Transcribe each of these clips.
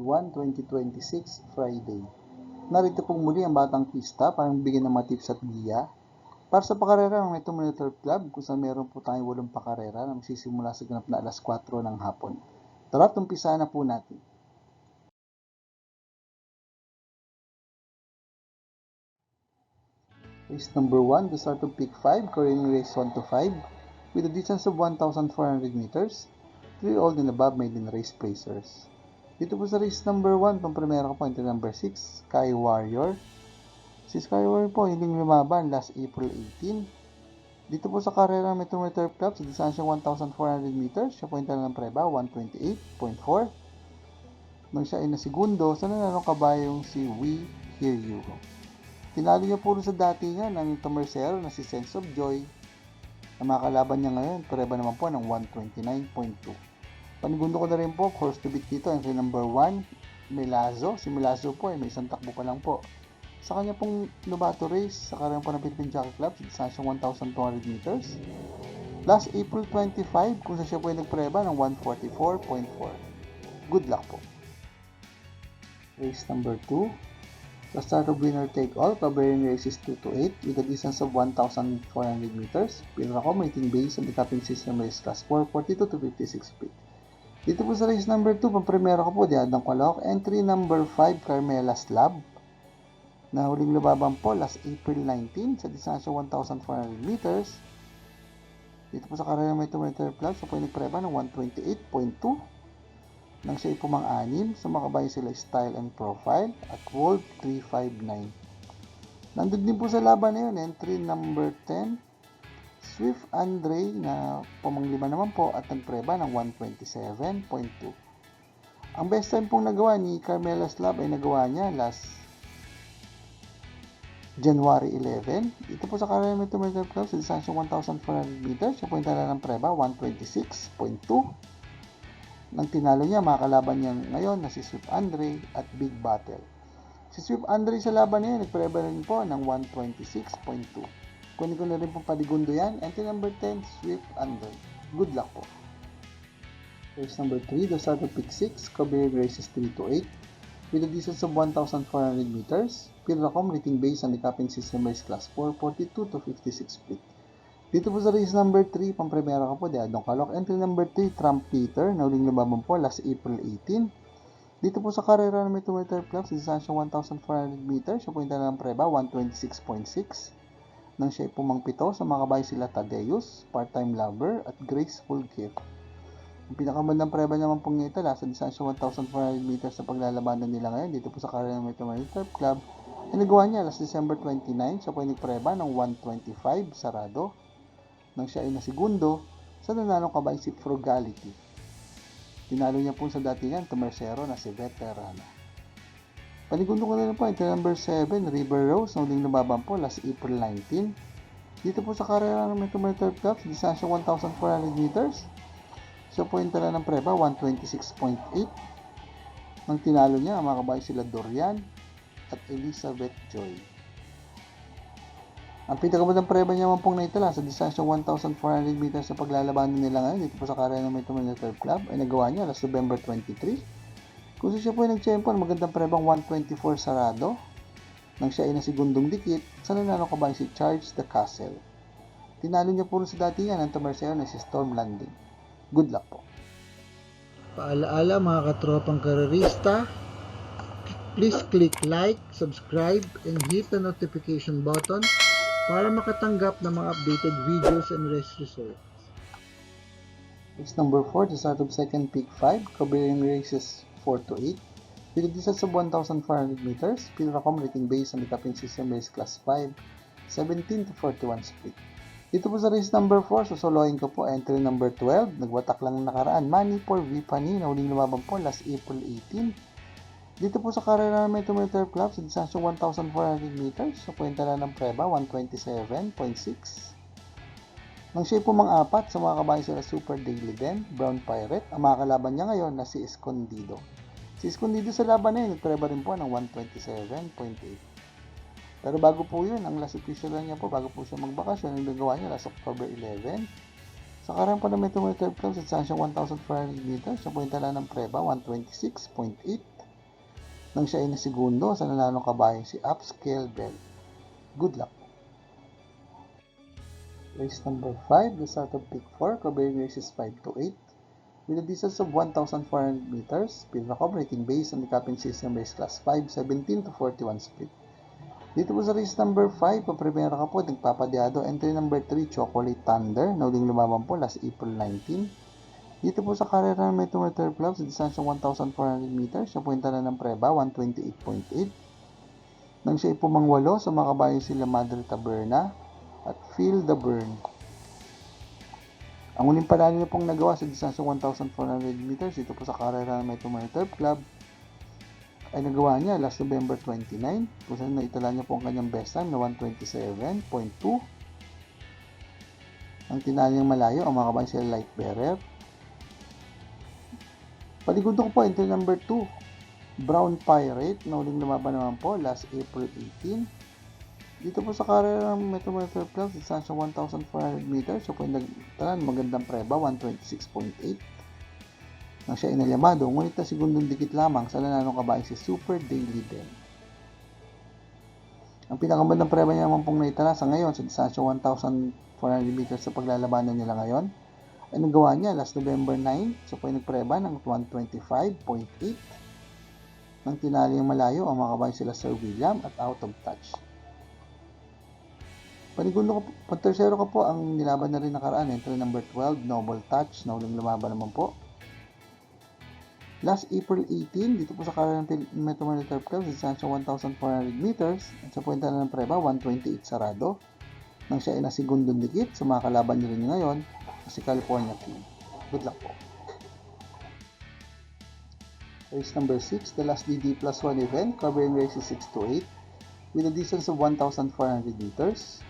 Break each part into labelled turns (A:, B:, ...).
A: 1, 2026, Friday. Narito pong muli ang Batang Pista para bigyan ng mga tips at giya para sa pakarera ng Metro Manila Turf Club kung saan meron po tayong 8 pakarera na magsisimula sa ganap na alas 4 ng hapon. Tara, umpisahan na po natin. Race number 1, the start of pick 5, Korean race 1 to 5, with a distance of 1,400 meters, 3 old and above maiden race placers. Dito po sa race number 1, pang-primera ko po, entry number 6, Sky Warrior. Si Sky Warrior po, hindi lumaban last April 18. Dito po sa karera ng Metro Manila Turf Club, sa distansya 1,400 meters, siya po yung ng preba, 128.4. Nang siya ay nasigundo, sa nananong kabayong si We Hear You. Tinalo niya po sa datingan ng Tomersero na si Sense of Joy. Ang mga kalaban niya ngayon, preba naman po ng 129.2. Panigundo ko na rin po, course to beat dito, entry number 1, Melazo. Si Melazo po ay may isang takbo pa lang po. Sa kanya pong Lobato race, sa karera po ng Philippine Jockey Club, sa distansyang 1,200 meters. Last April 25, kung sa siya po ay nagpreba ng 144.4. Good luck po. Race number 2. The start of winner take all, covering races 2 to 8 with a distance of 1,400 meters. Pinaka-rating base on the capping system race class 4, 42 to 56 feet. Dito po sa race number 2, pang-primera ko po, Diadang Kwalok. Entry number 5, Carmela Slab. Na huling lubaban po last April 19 sa distansya 1,400 meters. Dito po sa karera may Metro Club, so po nagpreba ng 128.2. Nang siya ipumang-anim, sumakabay sila Style and Profile at Wolf 359. Nandun din po sa laban na yun, entry number 10, Swift Andre na pamanglima naman po at nagpreba ng 127.2. Ang best time pong nagawa ni Carmela Slab ay nagawa niya last January 11. Dito po sa karera Metro Manila Club, sa distansya 1,400 meters, siya po yung tala ng preba, 126.2. Nang tinalo niya, mga kalaban niya ngayon na si Swift Andre at Big Battle. Si Swift Andre sa laban niya, nagpreba rin po ng 126.2. Kunin ko na rin po paligundo yan. Entry number 10, Swift Andre. Good luck po. Race number 3, the start of pick 6, covering races 3 to 8, with a distance of 1,400 meters. Pinracom rating based on the capping system race class 4, 42 to 56 feet. Dito po sa race number 3, pang-primera ko po, Diadong Kalok. Entry number 3, Trump Peter, na huling lumaban po last April 18. Dito po sa karera ng Metro Manila Turf Club, sa distansya 1,400 meters, siya po yung tala ng preba, 126.6. Nang siya pumangpito, sa mga kabayo sila Tadeus, Part-Time Lover, at Graceful Gift. Ang pinakamandang preba naman pong niya itala sa distansya 1,400 meters sa paglalabanan nila ngayon, dito po sa karera ng Metro Manila Turf Club, ay nagawa niya last December 29, siya po yung nagpreba ng 125 sarado. Nang siya ay nasigundo, sa nananong kabay si Frugality. Tinalo niya po sa datingan Tomersero na si Veterano. Panigundo ko na rin po, entry number 7, River Rose, na huling lumaban po last April 19. Dito po sa karera ng Metro Manila Turf Club, sa distansya 1,400 meters, siya po yung tala ng preba, 126.8. Nang tinalo niya, ang mga kabayo sila Dorian at Elizabeth Joy. Ang pinakamagandang preba niya man pong naitala sa distansya 1,400 meters sa paglalabanan nila ngayon dito po sa karera ng Metro Manila Turf Club ay nagawa niya last November 23. Kung siya po ay nag-champion, magandang prebang 124 sarado. Nang siya ay nasigundong dikit, sa nanalo kabay si Charles the Castle. Tinalo niya po sa datingan ng Tomersero na si Storm Landing. Good luck po. Paalaala mga katropang karerista, please click like, subscribe, and hit the notification button para makatanggap ng mga updated videos and race results. Race number 4, the start of second pick 5, covering races 4 to 8, with a distance of 1,400 meters, Pinracom rating based on the capping system race class 5, 17 to 41 speed. Dito po sa race number 4, susolohin ko po entry number 12, nagwatak lang nakaraan, Money for Vipani, na huling lumaban po last April 18. Dito po sa karera ng Metro Manila Turf Club, sa distansya 1,400 meters, sa puwenta na ng preba, 127.6. Nang siya po mang-apat, sa mga kabayo sila Super Daily Den, Brown Pirate, ang mga kalaban niya ngayon na si Escondido. Si Escondido sa laban na yun, nagpreba rin po ng 127.8. Pero bago po yun, ang last official niya po, bago po siya magbakasyon, ang nagawa niya last October 11. Sa karera po ng Metro Manila Turf Club, sa distansya 1,400 meters, sa puwenta na ng preba, 126.8. Nang siya ay nasigundo sa nananong kabayan si Upscale Bell. Good luck. Race number 5, the start of peak 4, covering races 5 to 8. With a distance of 1,400 meters, speed rating based on the capping system race class 5, 17 to 41 split. Dito po sa race number 5, paprimera ka po, nagpapadyado. Entry number 3, Chocolate Thunder, na uling lumaban po last April 19. Dito po sa karera ng Metro Meter Club, sa distansya 1,400 meters, siya po yung tala ng preba, 128.8. Nang siya ipumangwalo, sa mga kabayan sila Madre Taberna at Feel the Burn. Ang uling panalo niya pong nagawa sa distansya 1,400 meters, dito po sa karera ng Metro Meter Club, ay nagawa niya last November 29, kung saan naitala niya po ang kanyang best time na 127.2. Ang tinalo niyang malayo, ang mga kabayan sila Light Bearer. Paligundo ko po, entry number 2, Brown Pirate, na uling lumaban naman po last April 18. Dito po sa karera ng Metro Meter Club, distansya 1,400 meters, so po yung nagtala ng magandang preba, 126.8. Nang siya inalamado, ngunit na segundong dikit lamang sa nananong kabayan si Super Daily Den. Ang pinakamagandang preba niya naman pong naitala sa ngayon sa distansya 1,400 meters sa paglalabanan nila ngayon ay nagawa niya last November 9, so po ay nagpreba ng 125.8. Nang tinalo yung malayo, ang mga kabayan sila Sir William at Out of Touch. Pantersero ka po ang nilaban na rin nakaraan, entry number 12, Noble Touch, na uling lumaban naman po last April 18, dito po sa karera ng Metro Meter Club, distansya 1,400 meters, at sa puwenta na ng preba, 128 sarado. Nang siya ay nasigundong dikit, sa mga kalaban niya rin ngayon, si California King. Good luck po. Race number 6, the last DD plus 1 event, covering races 6 to 8, with a distance of 1,400 meters.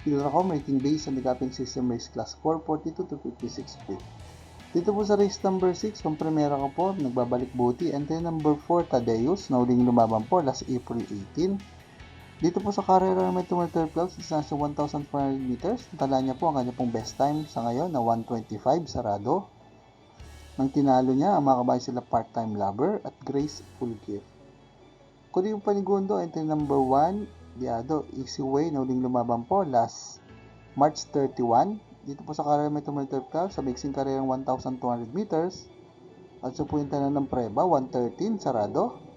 A: Pilracom rating based on the capping system race class 4, 42 to 56 feet. Dito po sa race number 6, pang primera ko po, nagbabalik buti. Entry number 4, Tadeus, na uling lumaban po last April 18. Dito po sa karera ng Metro Meter Club, sa 1,400 meters, tala niya po ang kanya pong best time sa ngayon na 125 sarado. Nang tinalo niya, ang mga kabayan sila Part-Time Lover at Grace Fulgir. Kung yung panigundo, entry number 1, Diado, Easy Way, na uling lumaban po last March 31. Dito po sa karera Metro Meter Club, sa mixing karerang 1,200 meters, at sa puwinta na ng preba, 113 sarado.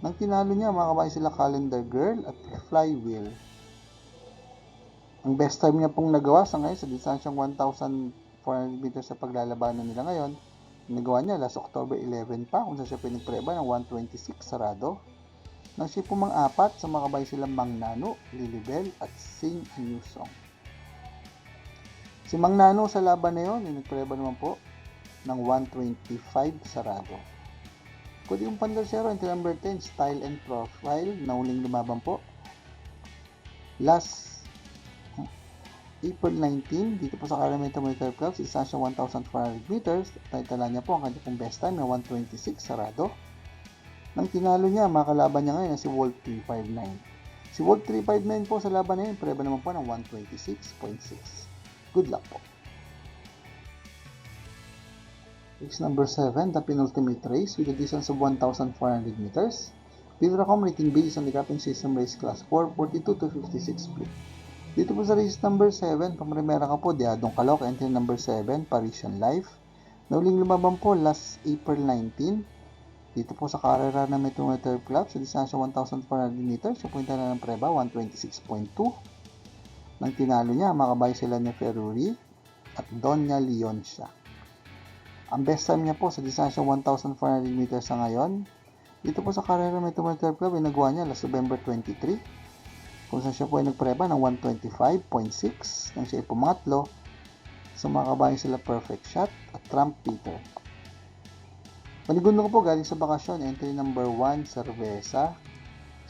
A: Nang tinalo niya, mga kabayan sila Calendar Girl at Flywheel. Ang best time niya pong nagawa sa ngayon sa distansyang 1,400 meters sa paglalabanan nila ngayon, nagawa niya last October 11 pa, kung saan siya pinagpreba ng 126 sarado. Nang siya pumang-apat, sa mga kabayan sila Mang Nano, Lilibel at Sing a New Song. Si Mang Nano sa laban na yun, nagpreba naman po ng 125 sarado. Kung yung pandersero, entry number 10, Style and Profile, na uling lumaban po last April 19, dito po sa Metro Meter Club, sa distansya 1,400 meters, tala niya po ang kanya pong best time na 126 sarado. Nang tinalo niya, makalaban niya ngayon na si Wolf 359. Si Wolf 359 po sa laban na yun, preba naman po ng 126.6. Good luck po. Race number 7, the penultimate race with a distance of 1,400 meters. Pilracom rating based on the capping system race class 4, 42 to 56 split. Dito po sa race number 7, pamremera ka po, Diadong Calok, entry number 7, Parisian Life. Nauling lumaban po last April 19. Dito po sa karera ng Metro Meter Club, sa distansya 1,400 meters, sa puwinta na ng preba, 126.2. Nang tinalo niya, makabay sila ni Ferruri at Doña Leoncia. Ang best time niya po sa distansya 1,400 meters sa ngayon, dito po sa karera Metro Meter Club, nagawa niya last November 23, kung saan siya po ay nagpreba ng 125.6 nang siya ay pumatlo sa mga kabayan sila Perfect Shot at Trump Peter. Panigundo ko po galing sa bakasyon, entry number 1, Cerveza.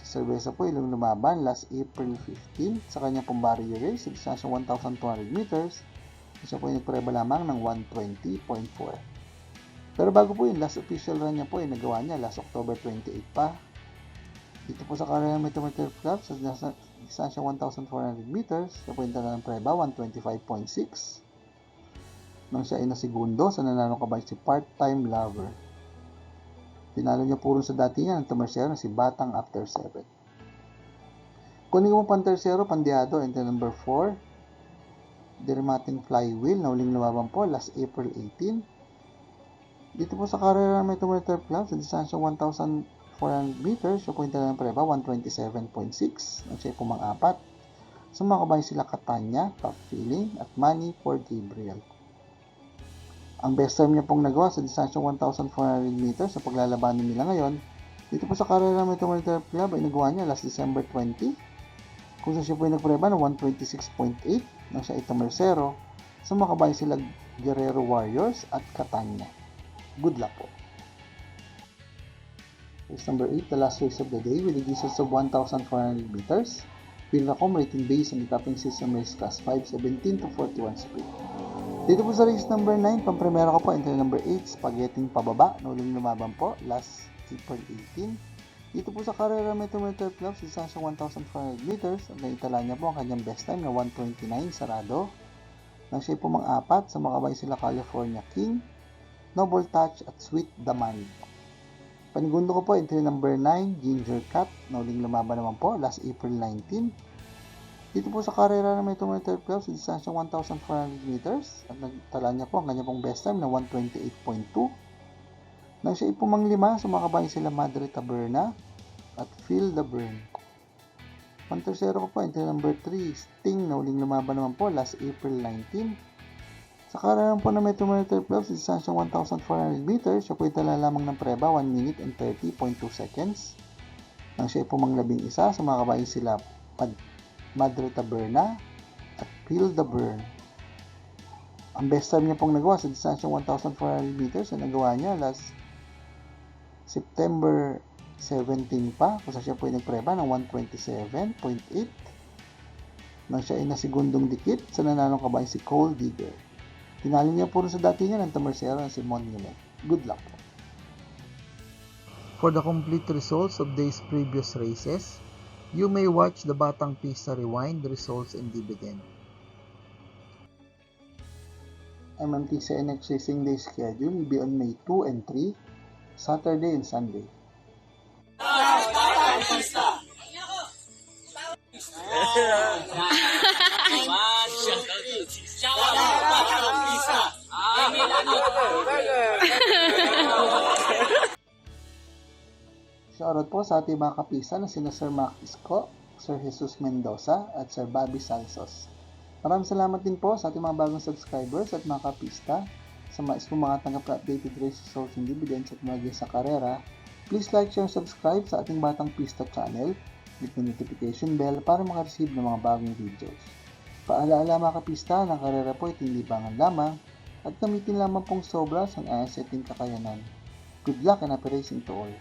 A: Cerveza po ilang lumaban last April 15 sa kanyang pong barrier race sa distansya 1,200 meters. Siya po yung nagpreba lamang ng 120.4. Pero bago po yun, last official run niya po ay nagawa niya last October 28 pa. Dito po sa karera Metro Meter Club sa distansya 1,400 meters, sa puwinta na ng preba 125.6. Nang siya ay nasigundo sa nananong kabayan si Part-Time Lover. Tinalo niya puro sa datingan ng tumersero na si Batang after 7. Kunin mo pang tersero, Pandiado, entry number 4. Dirmating Flywheel na uling lumaban po last April 18. Dito po sa karera may tumerter club sa distansya 1,400 meters. Siya po yung talagang preba, 127.6. Ang siya po mang-apat. Sa mga kabayan sila Catania, Top Feeling, at Money for Gabriel. Ang best time niya pong nagawa sa distansya 1,400 meters sa paglalabanan nila ngayon. Dito po sa karera may tumerter club ay nagawa niya last December 20. Kung siya po yung nagpreba ng 126.8 nang siya ay tumersero. Sa mga kabayan sila Guerrero Warriors at Catania. Good luck po. Race number 8, the last race of the day with a distance of 1,400 meters. Pinracom rating based on the topping system race class 5, 17 to 41 speed. Dito po sa race number 9, pang-primera ko po, entry number 8, Spaghetti pababa, nuling lumaban po, last April 18. Dito po sa karera Metrometer Club, sa distansya 1,400 meters, at naitala niya po ang kanyang best time na 1:29 sarado. Nang siya po mang-apat, sa mga kabayan sila California King, Noble Touch at Sweet Demand. Panigundo ko po, entry number 9, Ginger Cat, na uling lumaban naman po, last April 19. Dito po sa karera na may Metrometer Club, sa distansya 1,400 meters, at nagtala niya po ang kanyang pong best time na 1:28.2. Nang siya ipumanglima, sa mga kabayan sila Madre Taberna at Feel the Burn. Pantersero ko po, entry number 3, Sting, na uling lumaban naman po, last April 19. Sa karera po na Metrometer Club, sa distansya 1,400 meters, siya po itala lamang ng preba, 1 minute and 30.2 seconds. Nang siya ipumanglabing isa, sa mga kabayan sila Madre Taberna at Feel the Burn. Ang best time niya pong nagawa sa distansya 1,400 meters ay nagawa niya last September 17 pa, kung siya po ay nagpreba ng 127.8. Nang siya ay nasigundong dikit sa nananong kabayan si Cole Digger. Tinalo niya puro sa dati niya ng tumersero na si Monument. Good luck po. For the complete results of these previous races, you may watch the Batang Pista Rewind, results and dividend. MMTC NX Racing Day schedule will be on May 2 and 3, Saturday and Sunday. Shoutout po sa ating mga kapisa na sina Sir Mac Isco, Sir Jesus Mendoza at Sir Bobby Salsos. Maraming salamat din po sa ating mga bagong subscribers at mga kapista. Sa mga tanggap na updated race results and dividends at mga sa karera. Please like, share, subscribe sa ating Batang Pista channel. Click the notification bell para makareceive ng mga bagong videos. Paalaala mga kapista, ng karera po ito libangan lamang at gamitin lamang pong sobra sa ating kakayanan. Good luck and happy racing to all!